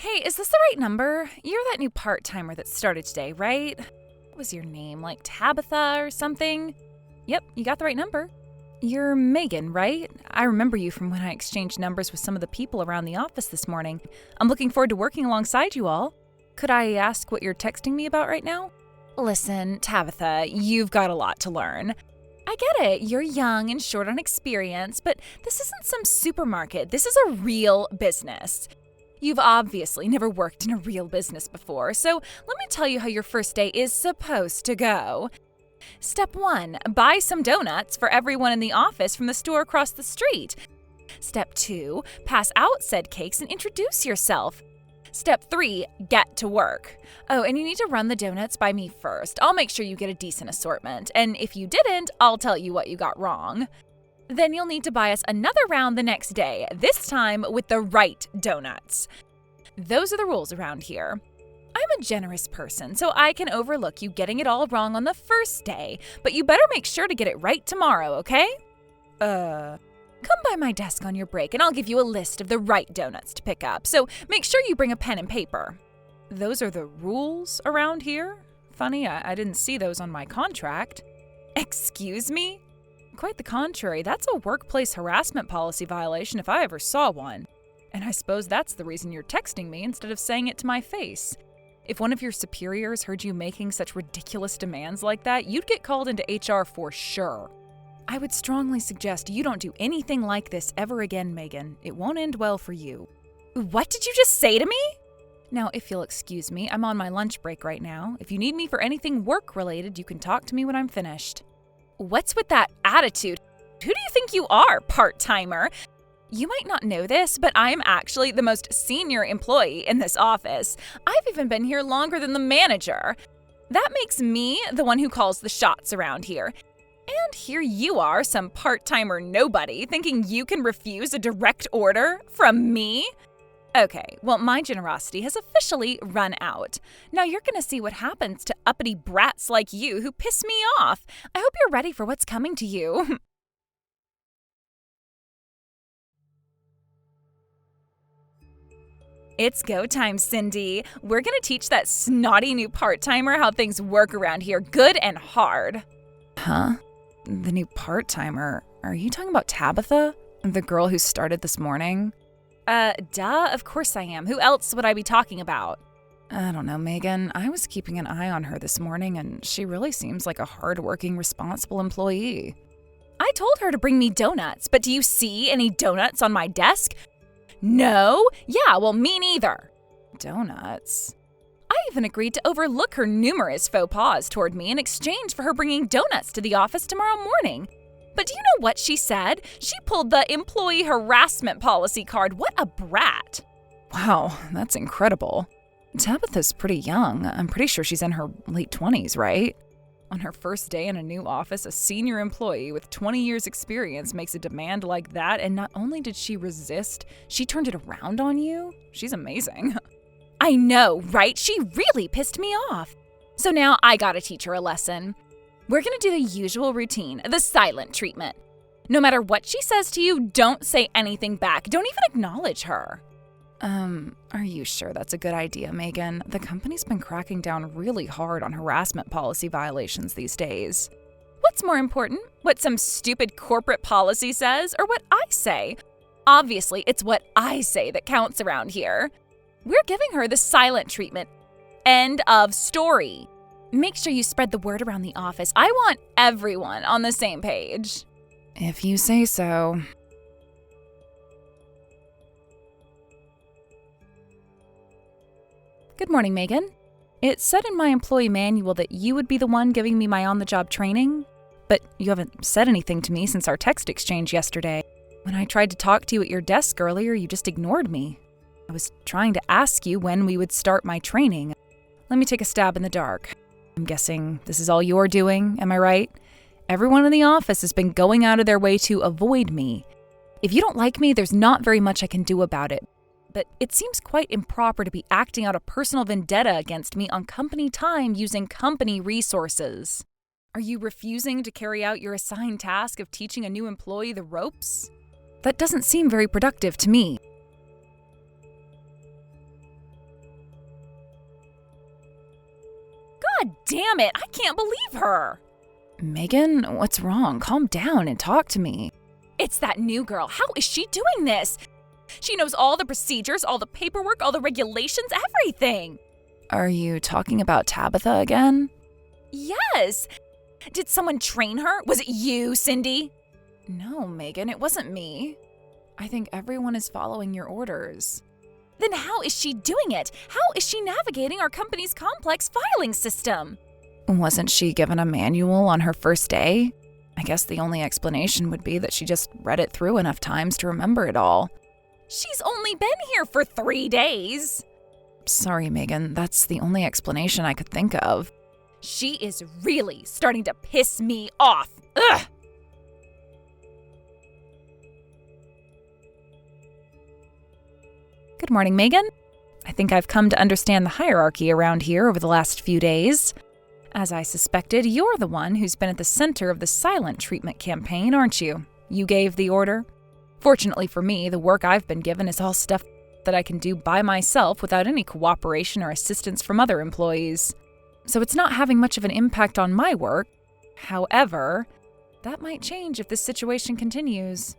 Hey, is this the right number? You're that new part-timer that started today, right? What was your name, like Tabitha or something? Yep, you got the right number. You're Megan, right? I remember you from when I exchanged numbers with some of the people around the office this morning. I'm looking forward to working alongside you all. Could I ask what you're texting me about right now? Listen, Tabitha, you've got a lot to learn. I get it, you're young and short on experience, but this isn't some supermarket. This is a real business. You've obviously never worked in a real business before, so let me tell you how your first day is supposed to go. Step 1, buy some donuts for everyone in the office from the store across the street. Step 2, pass out said cakes and introduce yourself. Step 3, get to work. Oh, and you need to run the donuts by me first. I'll make sure you get a decent assortment, and if you didn't, I'll tell you what you got wrong. Then you'll need to buy us another round the next day, this time with the right donuts. Those are the rules around here. I'm a generous person, so I can overlook you getting it all wrong on the first day, but you better make sure to get it right tomorrow, okay? Come by my desk on your break and I'll give you a list of the right donuts to pick up, so make sure you bring a pen and paper. Those are the rules around here? Funny, I didn't see those on my contract. Excuse me? Quite the contrary, that's a workplace harassment policy violation if I ever saw one. And I suppose that's the reason you're texting me instead of saying it to my face. If one of your superiors heard you making such ridiculous demands like that, you'd get called into HR for sure. I would strongly suggest you don't do anything like this ever again, Megan. It won't end well for you. What did you just say to me? Now, if you'll excuse me, I'm on my lunch break right now. If you need me for anything work-related, you can talk to me when I'm finished. What's with that attitude? Who do you think you are, part-timer? You might not know this, but I'm actually the most senior employee in this office. I've even been here longer than the manager. That makes me the one who calls the shots around here. And here you are, some part-timer nobody, thinking you can refuse a direct order from me? Okay, well, my generosity has officially run out. Now you're gonna see what happens to uppity brats like you who piss me off. I hope you're ready for what's coming to you. It's go time, Cindy. We're gonna teach that snotty new part-timer how things work around here, good and hard. Huh? The new part-timer? Are you talking about Tabitha? The girl who started this morning? Duh, of course I am. Who else would I be talking about? I don't know, Megan. I was keeping an eye on her this morning, and she really seems like a hard-working, responsible employee. I told her to bring me donuts, but do you see any donuts on my desk? No? Yeah, well, me neither. Donuts? I even agreed to overlook her numerous faux pas toward me in exchange for her bringing donuts to the office tomorrow morning. But do you know what she said? She pulled the employee harassment policy card. What a brat. Wow, that's incredible. Tabitha's pretty young. I'm pretty sure she's in her late 20s, right? On her first day in a new office, a senior employee with 20 years experience makes a demand like that, and not only did she resist, she turned it around on you? She's amazing. I know, right? She really pissed me off. So now I gotta teach her a lesson. We're gonna do the usual routine, the silent treatment. No matter what she says to you, don't say anything back. Don't even acknowledge her. Are you sure that's a good idea, Megan? The company's been cracking down really hard on harassment policy violations these days. What's more important? What some stupid corporate policy says, or what I say? Obviously, it's what I say that counts around here. We're giving her the silent treatment. End of story. Make sure you spread the word around the office. I want everyone on the same page. If you say so. Good morning, Megan. It said in my employee manual that you would be the one giving me my on-the-job training, but you haven't said anything to me since our text exchange yesterday. When I tried to talk to you at your desk earlier, you just ignored me. I was trying to ask you when we would start my training. Let me take a stab in the dark. I'm guessing this is all you're doing, am I right? Everyone in the office has been going out of their way to avoid me. If you don't like me, there's not very much I can do about it. But it seems quite improper to be acting out a personal vendetta against me on company time using company resources. Are you refusing to carry out your assigned task of teaching a new employee the ropes? That doesn't seem very productive to me. God damn it, I can't believe her. Megan, what's wrong? Calm down and talk to me. It's that new girl. How is she doing this? She knows all the procedures, all the paperwork, all the regulations, everything. Are you talking about Tabitha again? Yes. Did someone train her? Was it you, Cindy? No, Megan, it wasn't me. I think everyone is following your orders. Then how is she doing it? How is she navigating our company's complex filing system? Wasn't she given a manual on her first day? I guess the only explanation would be that she just read it through enough times to remember it all. She's only been here for 3 days. Sorry, Megan, that's the only explanation I could think of. She is really starting to piss me off. Ugh! Good morning, Megan. I think I've come to understand the hierarchy around here over the last few days. As I suspected, you're the one who's been at the center of the silent treatment campaign, aren't you? You gave the order. Fortunately for me, the work I've been given is all stuff that I can do by myself without any cooperation or assistance from other employees. So it's not having much of an impact on my work. However, that might change if this situation continues.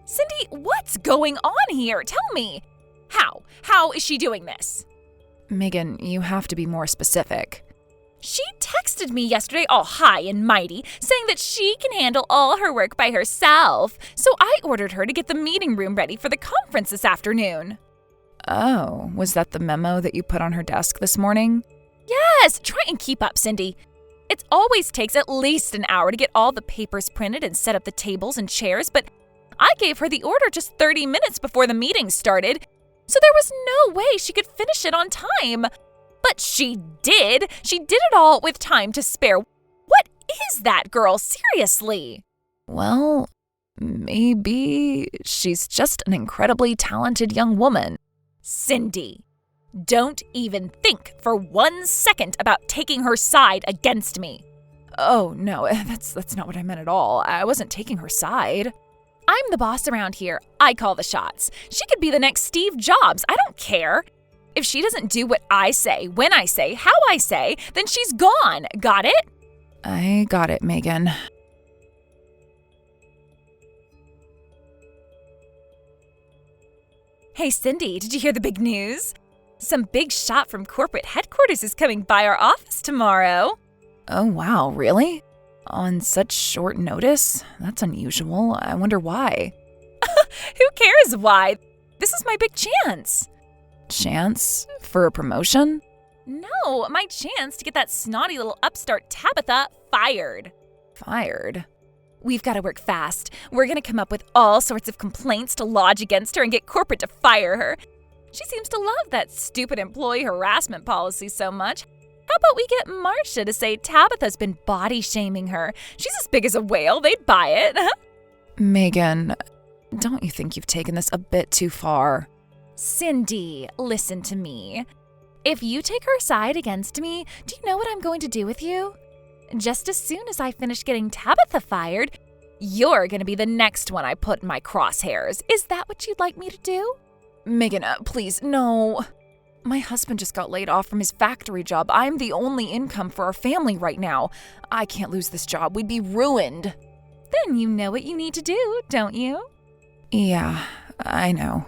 Cindy, what's going on here? Tell me. How is she doing this? Megan, you have to be more specific. She texted me yesterday all high and mighty, saying that she can handle all her work by herself. So I ordered her to get the meeting room ready for the conference this afternoon. Oh, was that the memo that you put on her desk this morning? Yes, try and keep up, Cindy. It always takes at least an hour to get all the papers printed and set up the tables and chairs, but I gave her the order just 30 minutes before the meeting started, so there was no way she could finish it on time. But she did. She did it all with time to spare. What is that girl, seriously? Well, maybe she's just an incredibly talented young woman. Cindy, don't even think for 1 second about taking her side against me. Oh, no, that's not what I meant at all. I wasn't taking her side. I'm the boss around here. I call the shots. She could be the next Steve Jobs. I don't care. If she doesn't do what I say, when I say, how I say, then she's gone. Got it? I got it, Megan. Hey, Cindy, did you hear the big news? Some big shot from corporate headquarters is coming by our office tomorrow. Oh, wow, really? On such short notice? That's unusual. I wonder why. Who cares why? This is my big chance. Chance? For a promotion? No, my chance to get that snotty little upstart Tabitha fired. Fired? We've got to work fast. We're going to come up with all sorts of complaints to lodge against her and get corporate to fire her. She seems to love that stupid employee harassment policy so much. How about we get Marcia to say Tabitha's been body shaming her? She's as big as a whale. They'd buy it. Megan, don't you think you've taken this a bit too far? Cindy, listen to me. If you take her side against me, do you know what I'm going to do with you? Just as soon as I finish getting Tabitha fired, you're going to be the next one I put in my crosshairs. Is that what you'd like me to do? Megan, please, no. My husband just got laid off from his factory job. I'm the only income for our family right now. I can't lose this job. We'd be ruined. Then you know what you need to do, don't you? Yeah, I know.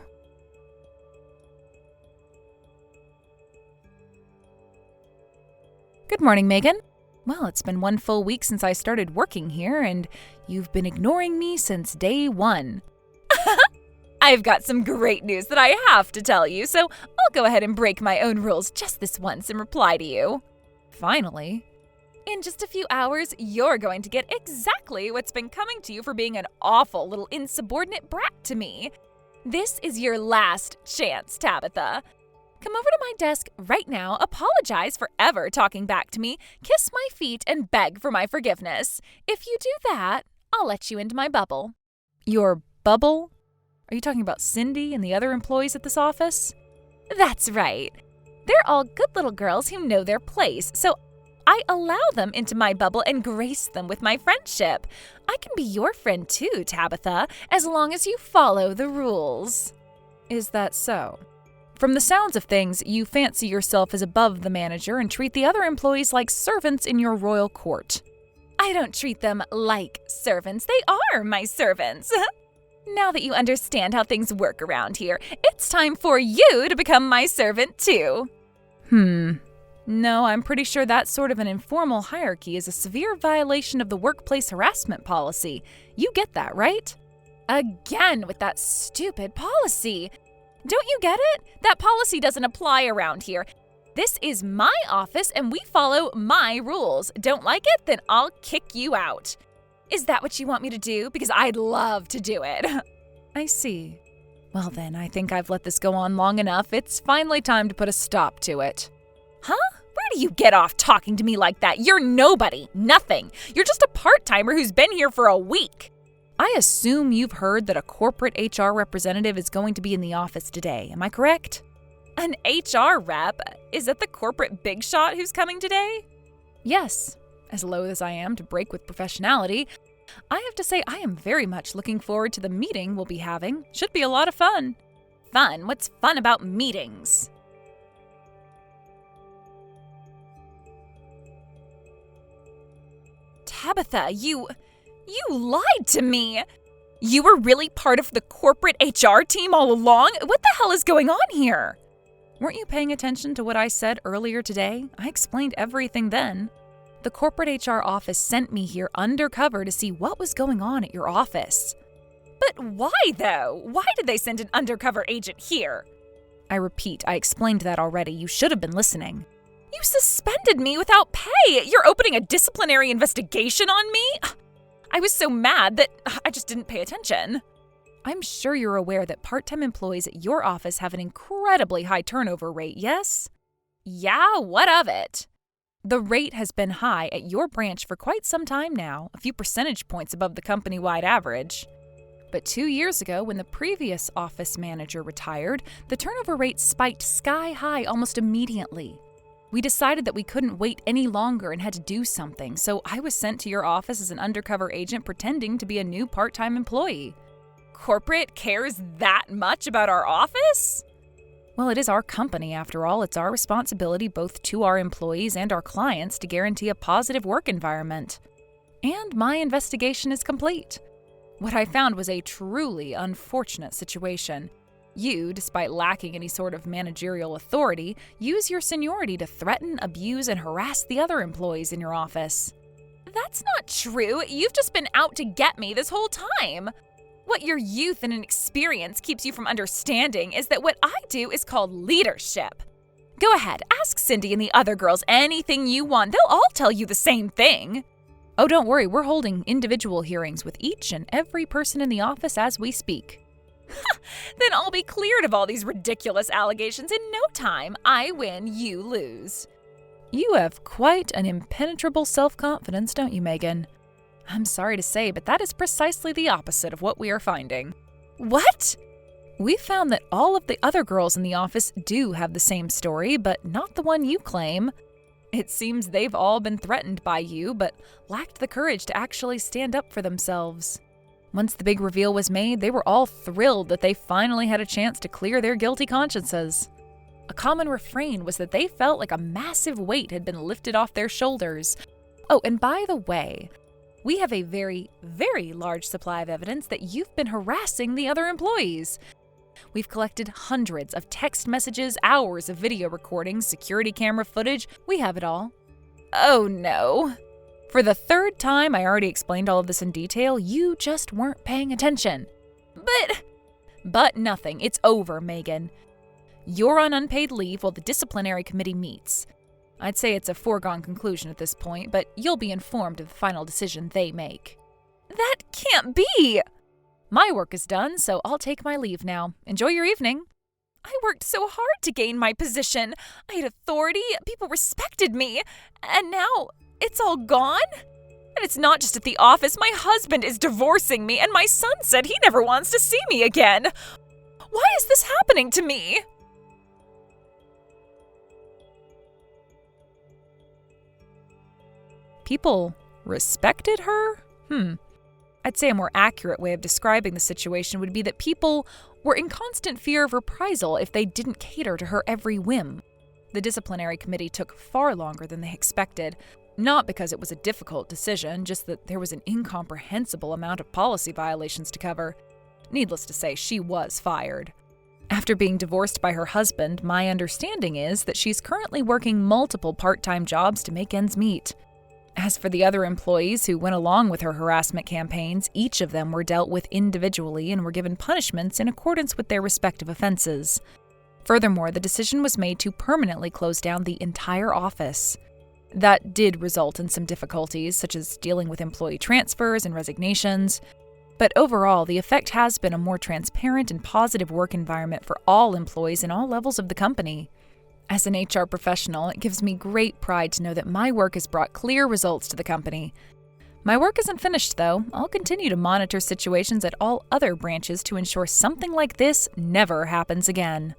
Good morning, Megan. Well, it's been 1 full week since I started working here, and you've been ignoring me since day 1. I've got some great news that I have to tell you, so I'll go ahead and break my own rules just this once and reply to you. Finally. In just a few hours, you're going to get exactly what's been coming to you for being an awful little insubordinate brat to me. This is your last chance, Tabitha. Come over to my desk right now, apologize for ever talking back to me, kiss my feet, and beg for my forgiveness. If you do that, I'll let you into my bubble. Your bubble? Are you talking about Cindy and the other employees at this office? That's right. They're all good little girls who know their place, so I allow them into my bubble and grace them with my friendship. I can be your friend too, Tabitha, as long as you follow the rules. Is that so? From the sounds of things, you fancy yourself as above the manager and treat the other employees like servants in your royal court. I don't treat them like servants. They are my servants. Now that you understand how things work around here, it's time for you to become my servant too. No, I'm pretty sure that sort of an informal hierarchy is a severe violation of the workplace harassment policy. You get that, right? Again with that stupid policy. Don't you get it? That policy doesn't apply around here. This is my office and we follow my rules. Don't like it? Then I'll kick you out. Is that what you want me to do? Because I'd love to do it. I see. Well then, I think I've let this go on long enough. It's finally time to put a stop to it. Huh? Where do you get off talking to me like that? You're nobody. Nothing. You're just a part-timer who's been here for a week. I assume you've heard that a corporate HR representative is going to be in the office today. Am I correct? An HR rep? Is that the corporate big shot who's coming today? Yes. As loath as I am to break with professionality, I have to say I am very much looking forward to the meeting we'll be having. Should be a lot of fun. Fun? What's fun about meetings? Tabitha, you lied to me. You were really part of the corporate HR team all along? What the hell is going on here? Weren't you paying attention to what I said earlier today? I explained everything then. The corporate HR office sent me here undercover to see what was going on at your office. But why, though? Why did they send an undercover agent here? I repeat, I explained that already. You should have been listening. You suspended me without pay. You're opening a disciplinary investigation on me? I was so mad that I just didn't pay attention. I'm sure you're aware that part-time employees at your office have an incredibly high turnover rate, yes? Yeah, what of it? The rate has been high at your branch for quite some time now, a few percentage points above the company-wide average. But 2 years ago, when the previous office manager retired, the turnover rate spiked sky high almost immediately. We decided that we couldn't wait any longer and had to do something, so I was sent to your office as an undercover agent pretending to be a new part-time employee. Corporate cares that much about our office? Well, it is our company, after all. It's our responsibility both to our employees and our clients to guarantee a positive work environment. And my investigation is complete. What I found was a truly unfortunate situation. You, despite lacking any sort of managerial authority, use your seniority to threaten, abuse, and harass the other employees in your office. That's not true. You've just been out to get me this whole time. What your youth and inexperience keeps you from understanding is that what I do is called leadership. Go ahead, ask Cindy and the other girls anything you want. They'll all tell you the same thing. Oh, don't worry. We're holding individual hearings with each and every person in the office as we speak. Then I'll be cleared of all these ridiculous allegations in no time. I win, you lose. You have quite an impenetrable self-confidence, don't you, Megan? I'm sorry to say, but that is precisely the opposite of what we are finding. What? We found that all of the other girls in the office do have the same story, but not the one you claim. It seems they've all been threatened by you, but lacked the courage to actually stand up for themselves. Once the big reveal was made, they were all thrilled that they finally had a chance to clear their guilty consciences. A common refrain was that they felt like a massive weight had been lifted off their shoulders. Oh, and by the way, we have a very, very large supply of evidence that you've been harassing the other employees. We've collected hundreds of text messages, hours of video recordings, security camera footage. We have it all. Oh no. For the third time, I already explained all of this in detail. You just weren't paying attention. But nothing. It's over, Megan. You're on unpaid leave while the disciplinary committee meets. I'd say it's a foregone conclusion at this point, but you'll be informed of the final decision they make. That can't be! My work is done, so I'll take my leave now. Enjoy your evening. I worked so hard to gain my position. I had authority, people respected me, and now it's all gone? And it's not just at the office. My husband is divorcing me, and my son said he never wants to see me again. Why is this happening to me? People respected her? I'd say a more accurate way of describing the situation would be that people were in constant fear of reprisal if they didn't cater to her every whim. The disciplinary committee took far longer than they expected, not because it was a difficult decision, just that there was an incomprehensible amount of policy violations to cover. Needless to say, she was fired. After being divorced by her husband, my understanding is that she's currently working multiple part-time jobs to make ends meet. As for the other employees who went along with her harassment campaigns, each of them were dealt with individually and were given punishments in accordance with their respective offenses. Furthermore, the decision was made to permanently close down the entire office. That did result in some difficulties, such as dealing with employee transfers and resignations. But overall, the effect has been a more transparent and positive work environment for all employees in all levels of the company. As an HR professional, it gives me great pride to know that my work has brought clear results to the company. My work isn't finished, though. I'll continue to monitor situations at all other branches to ensure something like this never happens again.